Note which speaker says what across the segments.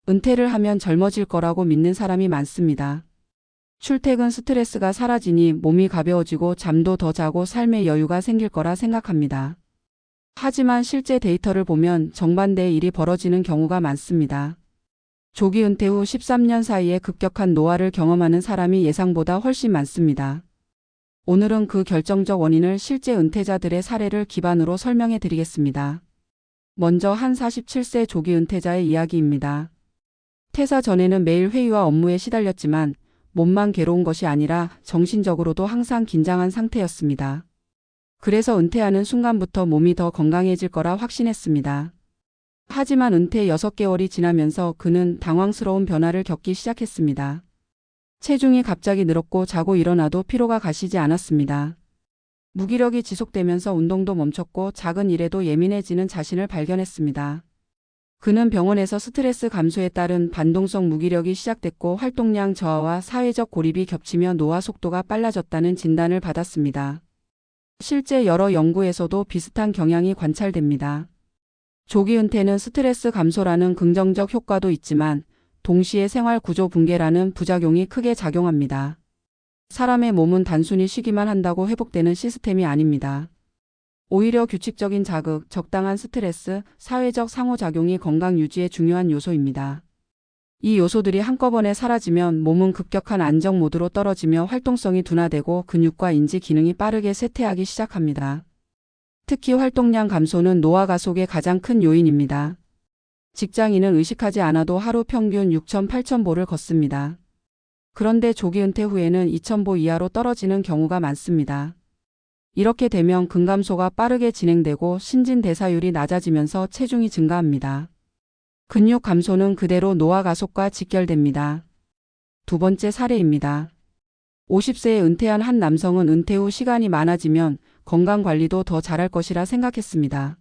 Speaker 1: 은퇴를 하면 젊어질 거라고 믿는 사람이 많습니다. 출퇴근 스트레스가 사라지니 몸이 가벼워지고 잠도 더 자고 삶의 여유가 생길 거라 생각합니다. 하지만 실제 데이터를 보면 정반대의 일이 벌어지는 경우가 많습니다. 조기 은퇴 후 13년 사이에 급격한 노화를 경험하는 사람이 예상보다 훨씬 많습니다. 오늘은 그 결정적 원인을 실제 은퇴자들의 사례를 기반으로 설명해 드리겠습니다. 먼저 한 47세 조기 은퇴자의 이야기입니다. 퇴사 전에는 매일 회의와 업무에 시달렸지만 몸만 괴로운 것이 아니라 정신적으로도 항상 긴장한 상태였습니다. 그래서 은퇴하는 순간부터 몸이 더 건강해질 거라 확신했습니다. 하지만 은퇴 6개월이 지나면서 그는 당황스러운 변화를 겪기 시작했습니다. 체중이 갑자기 늘었고 자고 일어나도 피로가 가시지 않았습니다. 무기력이 지속되면서 운동도 멈췄고 작은 일에도 예민해지는 자신을 발견했습니다. 그는 병원에서 스트레스 감소에 따른 반동성 무기력이 시작됐고 활동량 저하와 사회적 고립이 겹치며 노화 속도가 빨라졌다는 진단을 받았습니다. 실제 여러 연구에서도 비슷한 경향이 관찰됩니다. 조기 은퇴는 스트레스 감소라는 긍정적 효과도 있지만 동시에 생활 구조 붕괴라는 부작용이 크게 작용합니다. 사람의 몸은 단순히 쉬기만 한다고 회복되는 시스템이 아닙니다. 오히려 규칙적인 자극, 적당한 스트레스, 사회적 상호작용이 건강 유지에 중요한 요소입니다. 이 요소들이 한꺼번에 사라지면 몸은 급격한 안정 모드로 떨어지며 활동성이 둔화되고 근육과 인지 기능이 빠르게 쇠퇴하기 시작합니다. 특히 활동량 감소는 노화 가속의 가장 큰 요인입니다. 직장인은 의식하지 않아도 하루 평균 6,000, 8,000보를 걷습니다. 그런데 조기 은퇴 후에는 2,000보 이하로 떨어지는 경우가 많습니다. 이렇게 되면 근감소가 빠르게 진행되고 신진대사율이 낮아지면서 체중이 증가합니다. 근육 감소는 그대로 노화 가속과 직결됩니다. 두 번째 사례입니다. 50세에 은퇴한 한 남성은 은퇴 후 시간이 많아지면 건강관리도 더 잘할 것이라 생각했습니다.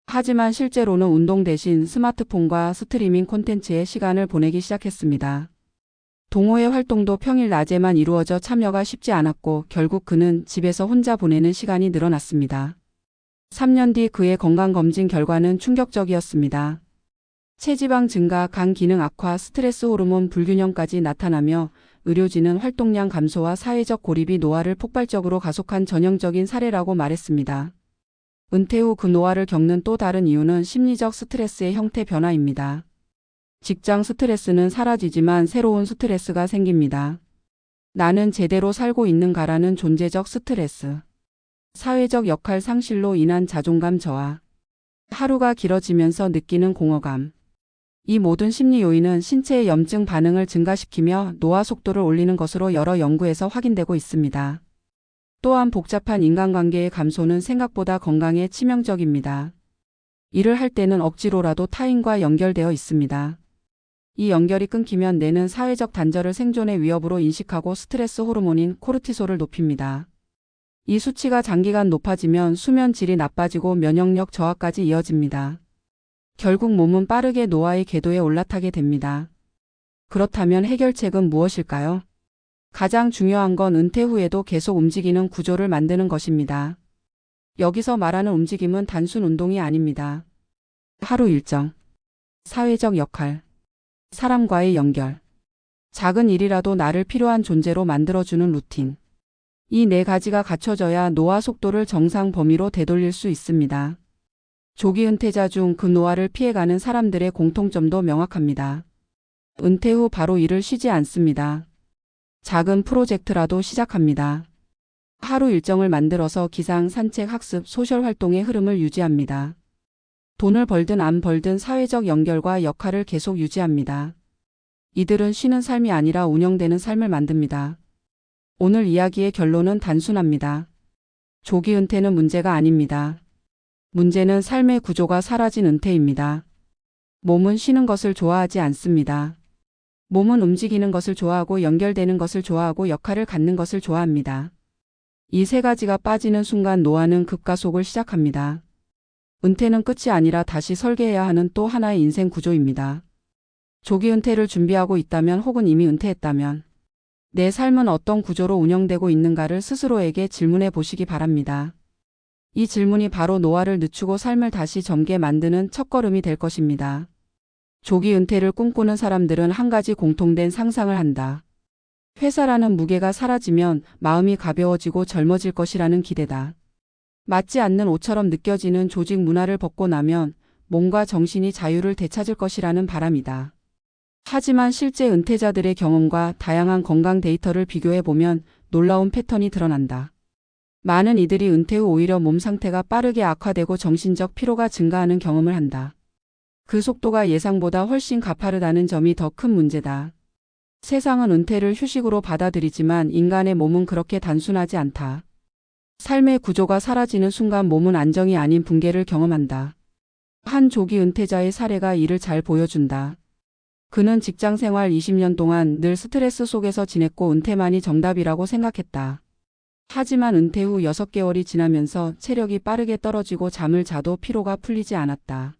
Speaker 1: 하지만 실제로는 운동 대신 스마트폰과 스트리밍 콘텐츠에 시간을 보내기 시작했습니다. 동호회 활동도 평일 낮에만 이루어져 참여가 쉽지 않았고 결국 그는 집에서 혼자 보내는 시간이 늘어났습니다. 3년 뒤 그의 건강검진 결과는 충격적이었습니다. 체지방 증가, 간 기능 악화, 스트레스 호르몬 불균형까지 나타나며 의료진은 활동량 감소와 사회적 고립이 노화를 폭발적으로 가속한 전형적인 사례라고 말했습니다. 은퇴 후 그 노화를 겪는 또 다른 이유는 심리적 스트레스의 형태 변화입니다. 직장 스트레스는 사라지지만 새로운 스트레스가 생깁니다. 나는 제대로 살고 있는가라는 존재적 스트레스. 사회적 역할 상실로 인한 자존감 저하. 하루가 길어지면서 느끼는 공허감. 이 모든 심리 요인은 신체의 염증 반응을 증가시키며 노화 속도를 올리는 것으로 여러 연구에서 확인되고 있습니다. 또한 복잡한 인간관계의 감소는 생각보다 건강에 치명적입니다. 일을 할 때는 억지로라도 타인과 연결되어 있습니다. 이 연결이 끊기면 뇌는 사회적 단절을 생존의 위협으로 인식하고 스트레스 호르몬인 코르티솔을 높입니다. 이 수치가 장기간 높아지면 수면 질이 나빠지고 면역력 저하까지 이어집니다. 결국 몸은 빠르게 노화의 궤도에 올라타게 됩니다. 그렇다면 해결책은 무엇일까요? 가장 중요한 건 은퇴 후에도 계속 움직이는 구조를 만드는 것입니다. 여기서 말하는 움직임은 단순 운동이 아닙니다. 하루 일정, 사회적 역할, 사람과의 연결, 작은 일이라도 나를 필요한 존재로 만들어주는 루틴. 이 네 가지가 갖춰져야 노화 속도를 정상 범위로 되돌릴 수 있습니다. 조기 은퇴자 중 그 노화를 피해가는 사람들의 공통점도 명확합니다. 은퇴 후 바로 일을 쉬지 않습니다. 작은 프로젝트라도 시작합니다. 하루 일정을 만들어서 기상, 산책, 학습, 소셜 활동의 흐름을 유지합니다. 돈을 벌든 안 벌든 사회적 연결과 역할을 계속 유지합니다. 이들은 쉬는 삶이 아니라 운영되는 삶을 만듭니다. 오늘 이야기의 결론은 단순합니다. 조기 은퇴는 문제가 아닙니다. 문제는 삶의 구조가 사라진 은퇴입니다. 몸은 쉬는 것을 좋아하지 않습니다. 몸은 움직이는 것을 좋아하고 연결되는 것을 좋아하고 역할을 갖는 것을 좋아합니다. 이 세 가지가 빠지는 순간 노화는 급가속을 시작합니다. 은퇴는 끝이 아니라 다시 설계해야 하는 또 하나의 인생 구조입니다. 조기 은퇴를 준비하고 있다면 혹은 이미 은퇴했다면 내 삶은 어떤 구조로 운영되고 있는가를 스스로에게 질문해 보시기 바랍니다. 이 질문이 바로 노화를 늦추고 삶을 다시 젊게 만드는 첫걸음이 될 것입니다. 조기 은퇴를 꿈꾸는 사람들은 한 가지 공통된 상상을 한다. 회사라는 무게가 사라지면 마음이 가벼워지고 젊어질 것이라는 기대다. 맞지 않는 옷처럼 느껴지는 조직 문화를 벗고 나면 몸과 정신이 자유를 되찾을 것이라는 바람이다. 하지만 실제 은퇴자들의 경험과 다양한 건강 데이터를 비교해보면 놀라운 패턴이 드러난다. 많은 이들이 은퇴 후 오히려 몸 상태가 빠르게 악화되고 정신적 피로가 증가하는 경험을 한다. 그 속도가 예상보다 훨씬 가파르다는 점이 더 큰 문제다. 세상은 은퇴를 휴식으로 받아들이지만 인간의 몸은 그렇게 단순하지 않다. 삶의 구조가 사라지는 순간 몸은 안정이 아닌 붕괴를 경험한다. 한 조기 은퇴자의 사례가 이를 잘 보여준다. 그는 직장 생활 20년 동안 늘 스트레스 속에서 지냈고 은퇴만이 정답이라고 생각했다. 하지만 은퇴 후 6개월이 지나면서 체력이 빠르게 떨어지고 잠을 자도 피로가 풀리지 않았다.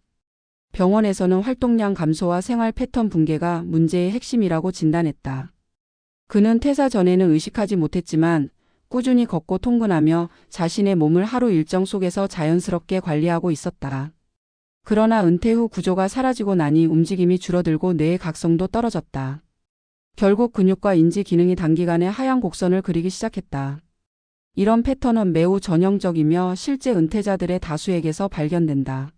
Speaker 1: 병원에서는 활동량 감소와 생활 패턴 붕괴가 문제의 핵심이라고 진단했다. 그는 퇴사 전에는 의식하지 못했지만 꾸준히 걷고 통근하며 자신의 몸을 하루 일정 속에서 자연스럽게 관리하고 있었다. 그러나 은퇴 후 구조가 사라지고 나니 움직임이 줄어들고 뇌의 각성도 떨어졌다. 결국 근육과 인지 기능이 단기간에 하향 곡선을 그리기 시작했다. 이런 패턴은 매우 전형적이며 실제 은퇴자들의 다수에게서 발견된다.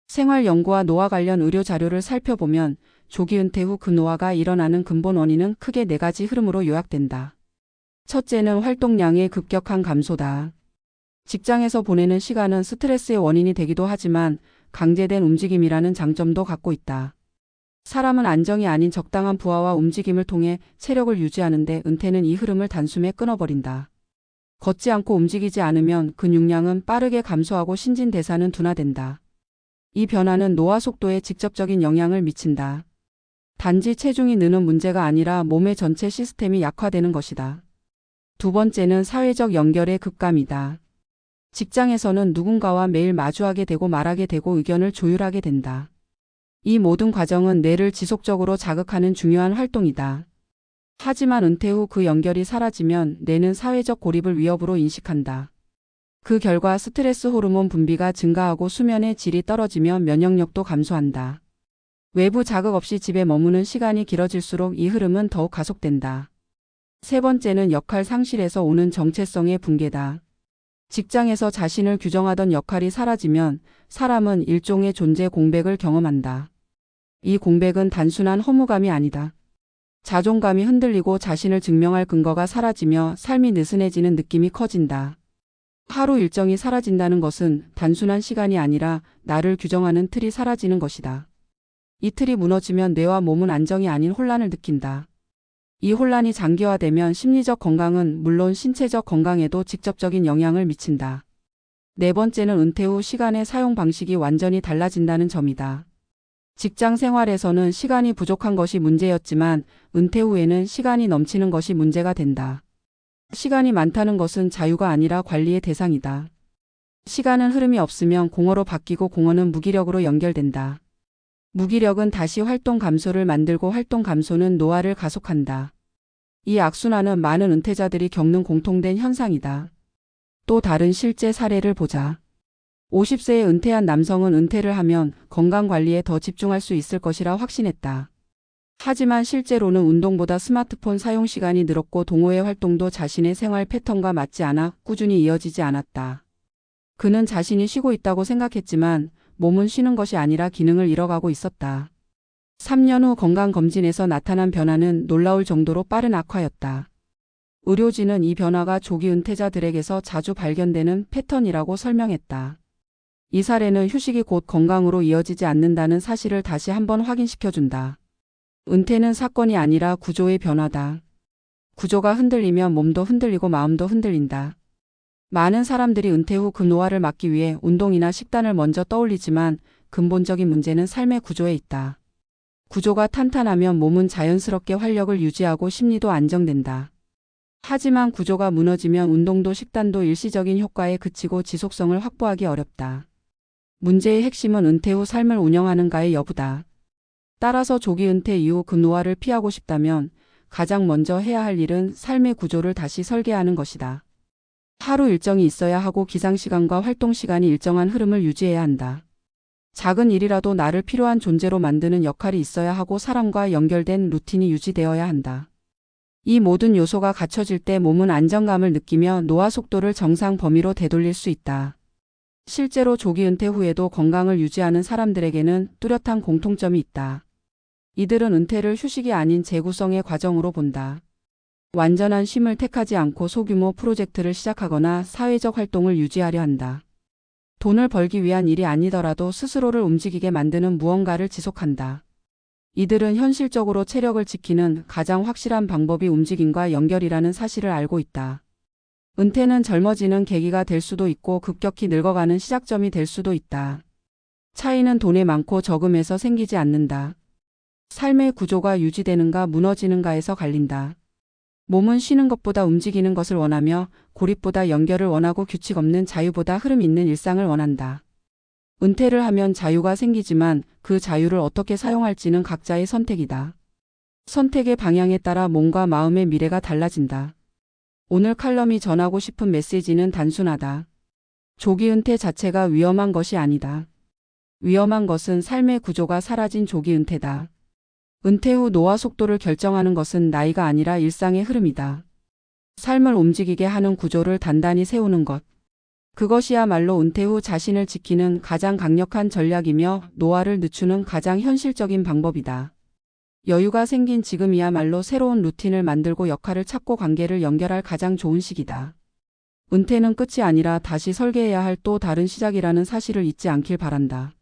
Speaker 1: 생활 연구와 노화 관련 의료 자료를 살펴보면 조기 은퇴 후 그 노화가 일어나는 근본 원인은 크게 4가지 흐름으로 요약된다. 첫째는 활동량의 급격한 감소다. 직장에서 보내는 시간은 스트레스의 원인이 되기도 하지만 강제된 움직임이라는 장점도 갖고 있다. 사람은 안정이 아닌 적당한 부하와 움직임을 통해 체력을 유지하는데 은퇴는 이 흐름을 단숨에 끊어버린다. 걷지 않고 움직이지 않으면 근육량은 빠르게 감소하고 신진대사는 둔화된다. 이 변화는 노화 속도에 직접적인 영향을 미친다. 단지 체중이 느는 문제가 아니라 몸의 전체 시스템이 약화되는 것이다. 두 번째는 사회적 연결의 급감이다. 직장에서는 누군가와 매일 마주하게 되고 말하게 되고 의견을 조율하게 된다. 이 모든 과정은 뇌를 지속적으로 자극하는 중요한 활동이다. 하지만 은퇴 후 그 연결이 사라지면 뇌는 사회적 고립을 위협으로 인식한다. 그 결과 스트레스 호르몬 분비가 증가하고 수면의 질이 떨어지며 면역력도 감소한다. 외부 자극 없이 집에 머무는 시간이 길어질수록 이 흐름은 더욱 가속된다. 세 번째는 역할 상실에서 오는 정체성의 붕괴다. 직장에서 자신을 규정하던 역할이 사라지면 사람은 일종의 존재 공백을 경험한다. 이 공백은 단순한 허무감이 아니다. 자존감이 흔들리고 자신을 증명할 근거가 사라지며 삶이 느슨해지는 느낌이 커진다. 하루 일정이 사라진다는 것은 단순한 시간이 아니라 나를 규정하는 틀이 사라지는 것이다. 이 틀이 무너지면 뇌와 몸은 안정이 아닌 혼란을 느낀다. 이 혼란이 장기화되면 심리적 건강은 물론 신체적 건강에도 직접적인 영향을 미친다. 네 번째는 은퇴 후 시간의 사용 방식이 완전히 달라진다는 점이다. 직장 생활에서는 시간이 부족한 것이 문제였지만 은퇴 후에는 시간이 넘치는 것이 문제가 된다. 시간이 많다는 것은 자유가 아니라 관리의 대상이다. 시간은 흐름이 없으면 공허로 바뀌고 공허는 무기력으로 연결된다. 무기력은 다시 활동 감소를 만들고 활동 감소는 노화를 가속한다. 이 악순환은 많은 은퇴자들이 겪는 공통된 현상이다. 또 다른 실제 사례를 보자. 50세에 은퇴한 남성은 은퇴를 하면 건강관리에 더 집중할 수 있을 것이라 확신했다. 하지만 실제로는 운동보다 스마트폰 사용 시간이 늘었고 동호회 활동도 자신의 생활 패턴과 맞지 않아 꾸준히 이어지지 않았다. 그는 자신이 쉬고 있다고 생각했지만 몸은 쉬는 것이 아니라 기능을 잃어가고 있었다. 3년 후 건강검진에서 나타난 변화는 놀라울 정도로 빠른 악화였다. 의료진은 이 변화가 조기 은퇴자들에게서 자주 발견되는 패턴이라고 설명했다. 이 사례는 휴식이 곧 건강으로 이어지지 않는다는 사실을 다시 한번 확인시켜준다. 은퇴는 사건이 아니라 구조의 변화다. 구조가 흔들리면 몸도 흔들리고 마음도 흔들린다. 많은 사람들이 은퇴 후 그 노화를 막기 위해 운동이나 식단을 먼저 떠올리지만 근본적인 문제는 삶의 구조에 있다. 구조가 탄탄하면 몸은 자연스럽게 활력을 유지하고 심리도 안정된다. 하지만 구조가 무너지면 운동도 식단도 일시적인 효과에 그치고 지속성을 확보하기 어렵다. 문제의 핵심은 은퇴 후 삶을 운영하는가의 여부다. 따라서 조기 은퇴 이후 그 노화를 피하고 싶다면 가장 먼저 해야 할 일은 삶의 구조를 다시 설계하는 것이다. 하루 일정이 있어야 하고 기상시간과 활동시간이 일정한 흐름을 유지해야 한다. 작은 일이라도 나를 필요한 존재로 만드는 역할이 있어야 하고 사람과 연결된 루틴이 유지되어야 한다. 이 모든 요소가 갖춰질 때 몸은 안정감을 느끼며 노화 속도를 정상 범위로 되돌릴 수 있다. 실제로 조기 은퇴 후에도 건강을 유지하는 사람들에게는 뚜렷한 공통점이 있다. 이들은 은퇴를 휴식이 아닌 재구성의 과정으로 본다. 완전한 쉼을 택하지 않고 소규모 프로젝트를 시작하거나 사회적 활동을 유지하려 한다. 돈을 벌기 위한 일이 아니더라도 스스로를 움직이게 만드는 무언가를 지속한다. 이들은 현실적으로 체력을 지키는 가장 확실한 방법이 움직임과 연결이라는 사실을 알고 있다. 은퇴는 젊어지는 계기가 될 수도 있고 급격히 늙어가는 시작점이 될 수도 있다. 차이는 돈의 많고 적음에서 생기지 않는다. 삶의 구조가 유지되는가 무너지는가에서 갈린다. 몸은 쉬는 것보다 움직이는 것을 원하며 고립보다 연결을 원하고 규칙 없는 자유보다 흐름 있는 일상을 원한다. 은퇴를 하면 자유가 생기지만 그 자유를 어떻게 사용할지는 각자의 선택이다. 선택의 방향에 따라 몸과 마음의 미래가 달라진다. 오늘 칼럼이 전하고 싶은 메시지는 단순하다. 조기 은퇴 자체가 위험한 것이 아니다. 위험한 것은 삶의 구조가 사라진 조기 은퇴다. 은퇴 후 노화 속도를 결정하는 것은 나이가 아니라 일상의 흐름이다. 삶을 움직이게 하는 구조를 단단히 세우는 것. 그것이야말로 은퇴 후 자신을 지키는 가장 강력한 전략이며 노화를 늦추는 가장 현실적인 방법이다. 여유가 생긴 지금이야말로 새로운 루틴을 만들고 역할을 찾고 관계를 연결할 가장 좋은 시기다. 은퇴는 끝이 아니라 다시 설계해야 할 또 다른 시작이라는 사실을 잊지 않길 바란다.